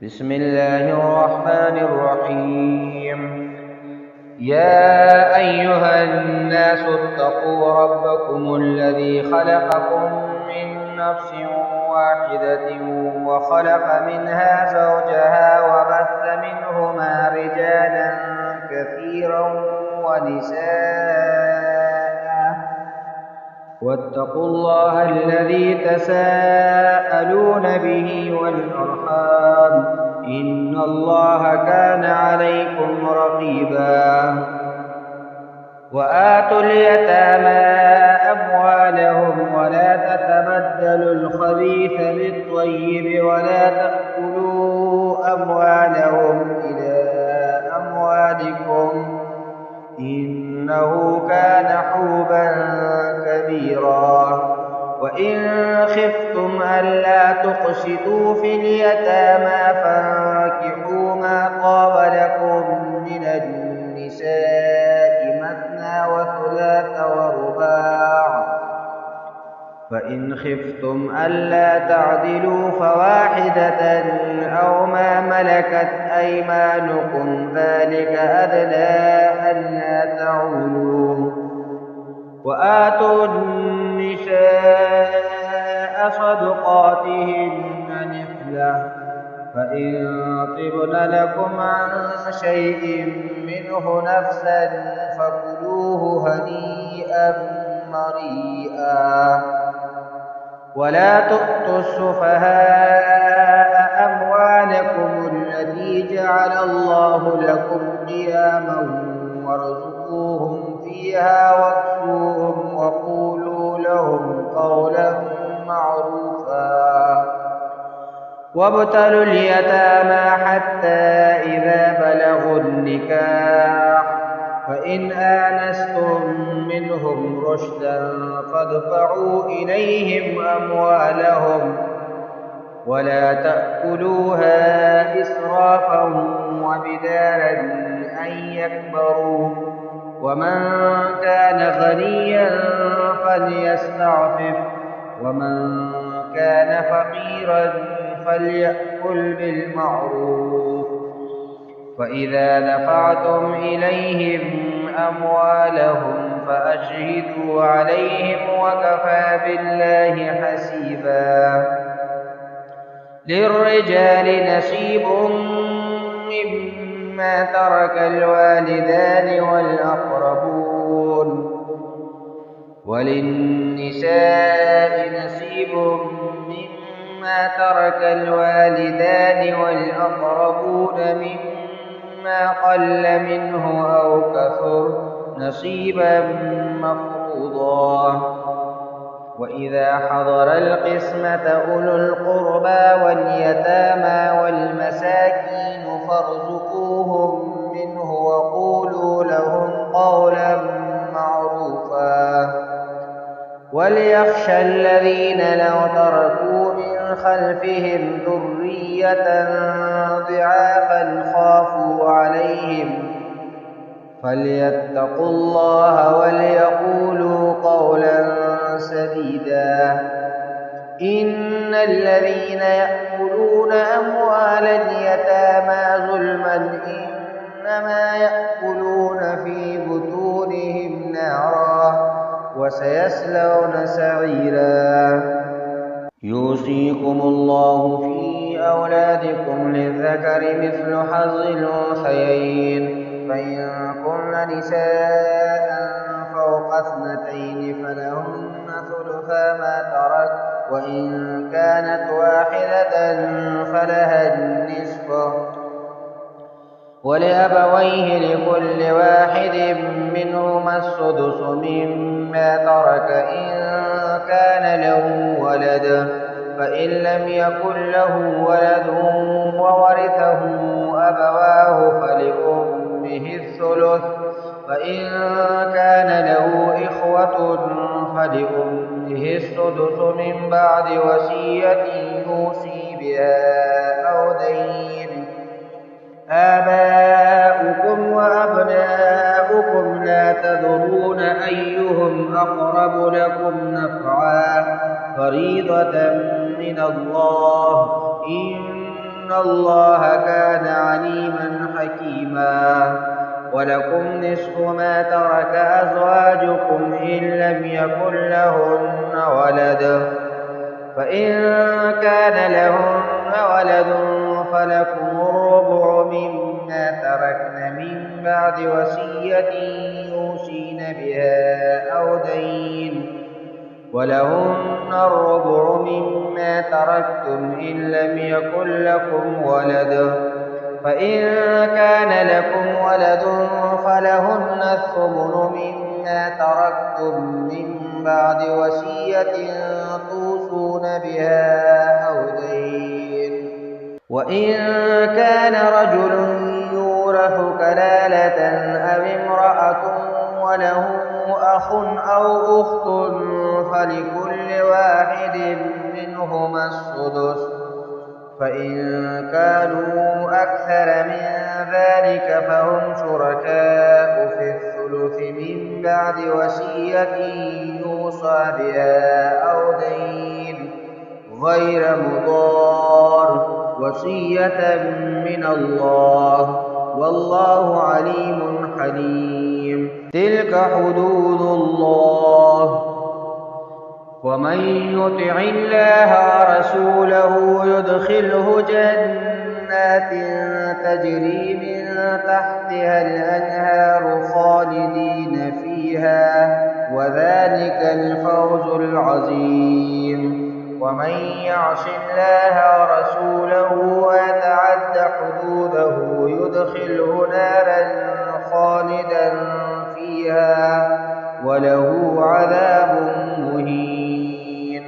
بسم الله الرحمن الرحيم. يا أيها الناس اتقوا ربكم الذي خلقكم من نفس واحدة وخلق منها زوجها وبث منهما رجالا كثيرا ونساء، واتقوا الله الذي تساءلون به والأرحام، إن الله كان عليكم رقيبا. وآتوا اليتامى أموالهم ولا تتبدلوا الخبيث بالطيب ولا تأكلوا أموالهم إلى أموالكم إنه كان حوبا كبيرا. وإن خفتم ألا تقسطوا في اليتامى فانكحوا ما طاب لكم من النساء مثنى وثلاث ورباع، فإن خفتم ألا تعدلوا فواحدة أو ما ملكت أيمانكم ذلك أدنى ألا تعولوا. وآتوا النساء صدقاتهن نحلة، فإن طبن لكم عن شيء منه نفسا فكلوه هنيئا مريئا. ولا تؤتوا السفهاء أموالكم التي جعل الله لكم قياما وارزقوهم فيها واكسوهم وقولوا لهم قولا معروفا. وابتلوا اليتامى حتى إذا بلغوا النكاح، فإن آنستم منهم رشدا فادفعوا إليهم أموالهم ولا تأكلوها إسرافا وبدارا أن يكبروا. ومن كان غنيا فليستعفف، ومن كان فقيرا فليأكل بالمعروف. فإذا دفعتم إليهم أموالهم فأشهدوا عليهم وكفى بالله حسيبا. للرجال نصيب مما ترك الوالدان والأقربون، وللنساء نصيب مما ترك الوالدان والأقربون مما قل منه أو كثر نصيبا مفروضا. وإذا حضر القسمة أولو القربى واليتامى والمساكين فارزقوهم منه وقولوا لهم قولا معروفا. وليخشى الذين لو تركوا من خلفهم ذرية ضعافا خافوا عليهم فليتقوا الله وليقولوا قولا سديدا. إن الذين يأكلون أموال اليتامى ظلما إنما يأكلون في بطونهم نارا وسيصلون سعيرا. يوصيكم الله في أولادكم للذكر مثل حظ الأنثيين، فإن كن نساء فوق اثنتين فلهن ثلثا ما ترك، وإن كانت واحدة فلها النصف، ولأبويه لكل واحد منهما السدس مما ترك إن كان له ولد، فإن لم يكن له ولد وورثه أبواه فلأمه الثلث، فإن كان له إخوة فلأمه السدس من بعد وصية يوصي بها أو دين. آباؤكم وأبناؤكم لا تدرون أيهم أقرب لكم نفعا فريضة من الله إن إن الله كان عليما حكيما. ولكم نصف ما ترك أزواجكم إن لم يكن لهن ولد، فإن كان لهن ولد فلكم الربع مما تركن من بعد وصية يوصين بها أو دين، ولهن الربع مما تركتم إن لم يكن لكم ولد، فإن كان لكم ولد فلهن الثمن مما تركتم من بعد وصية توصون بها أو دين. وإن كان رجل يورث كلالة أو امرأة وله أخ أو أخت فلكل واحد منهما السدس، فإن كانوا أكثر من ذلك فهم شركاء في الثلث من بعد وصية يوصى بها أو دين غير مضار، وصية من الله، والله عليم حليم. تلك حدود الله، ومن يطع الله ورسوله يدخله جنات تجري من تحتها الأنهار خالدين فيها، وذلك الفوز العظيم. ومن يعص الله ورسوله ويتعد حدوده يدخله نارا خالدا فيها وله عذاب مهين.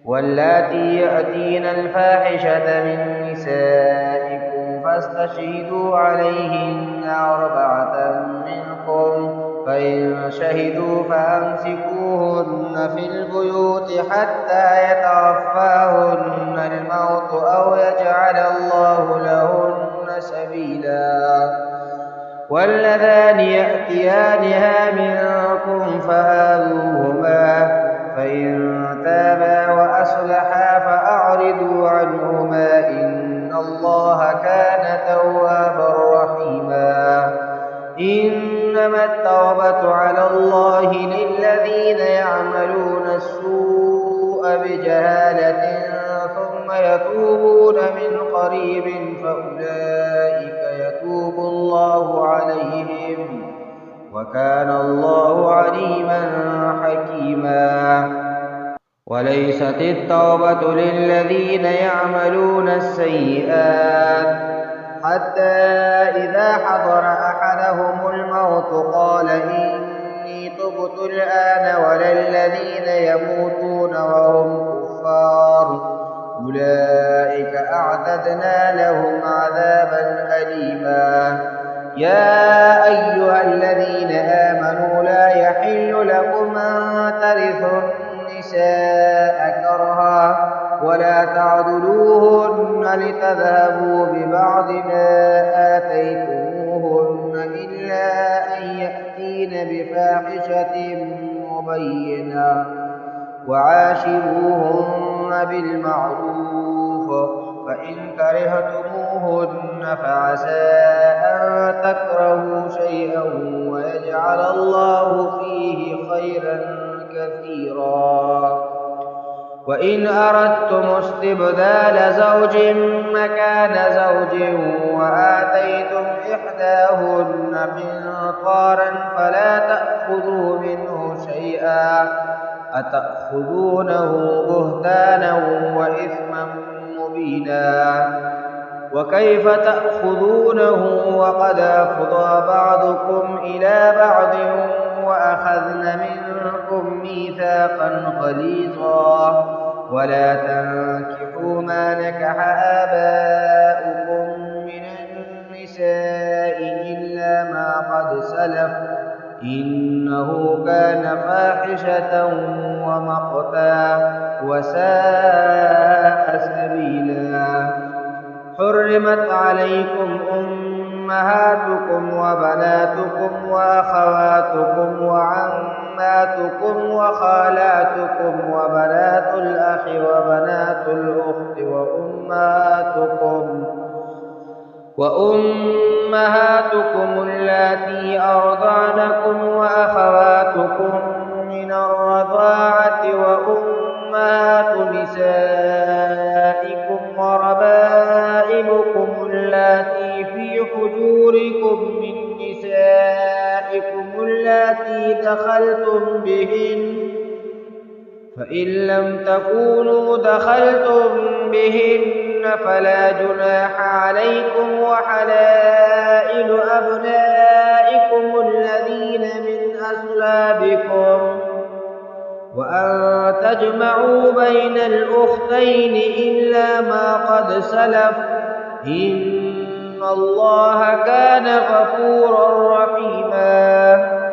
واللاتي يأتين الفاحشة من نسائكم فاستشهدوا عليهن 4 منكم، فإن شهدوا فأمسكوهن في البيوت حتى يتوفاهن الموت أو يجعل الله لهن سبيلا. واللذان يأتيانها منكم فآذوهما، فإن تابا وأصلحا فأعرضوا عنهما إن الله كان توابا رحيما. إنما التوبة على الله للذين يعملون السوء بجهالة ثم يتوبون من قريب فأولئك يتوب الله عليهم، وكان الله عليما حكيما. وليست التوبة للذين يعملون السيئات حتى إذا حضر أحدهم الموت قال إني تبت الآن، ولا الذين يموتون وهم كفار أولئك أعتدنا لهم عذابا أليما. يا أيها الذين آمنوا لا يحل لكم أن ترثوا النساء كرها ولا تعضلوهن لتذهبوا ببعض ما آتيتموهن إلا أن يأتين بفاحشة مبينة، وعاشروهن بالمعروف، فإن كرهتموهن فعسى أن تكرهوا شيئا ويجعل الله فيه خيرا كثيرا. وإن أردتم استبدال زوج مكان زوج وآتيتم إحداهن قنطارا فلا تأخذوا منه شيئا، أتأخذونه بهتانا وإثما مبينا. وكيف تأخذونه وقد أفضى بعضكم إلى بعض وأخذن منكم ميثاقا غليظا. ولا تنكحوا ما نكح آباؤكم من النساء إلا ما قد سلف إنه كان فاحشة ومقتا وساء سبيلا. حرمت عليكم أمهاتكم وبناتكم وأخواتكم وعماتكم وخالاتكم وبنات الأخ وبنات الأخت وأمهاتكم اللاتي أرضعنكم وأخواتكم من الرضاعة وأمهات نسائكم وربائبكم اللاتي في حجوركم من نسائكم اللاتي دخلتم بهن فإن لم تكونوا دخلتم بهن فلا جناح عليكم وحلائل أبنائكم الذين من أصلابكم وأن تجمعوا بين الأختين إلا ما قد سلف إن الله كان غفورا رحيما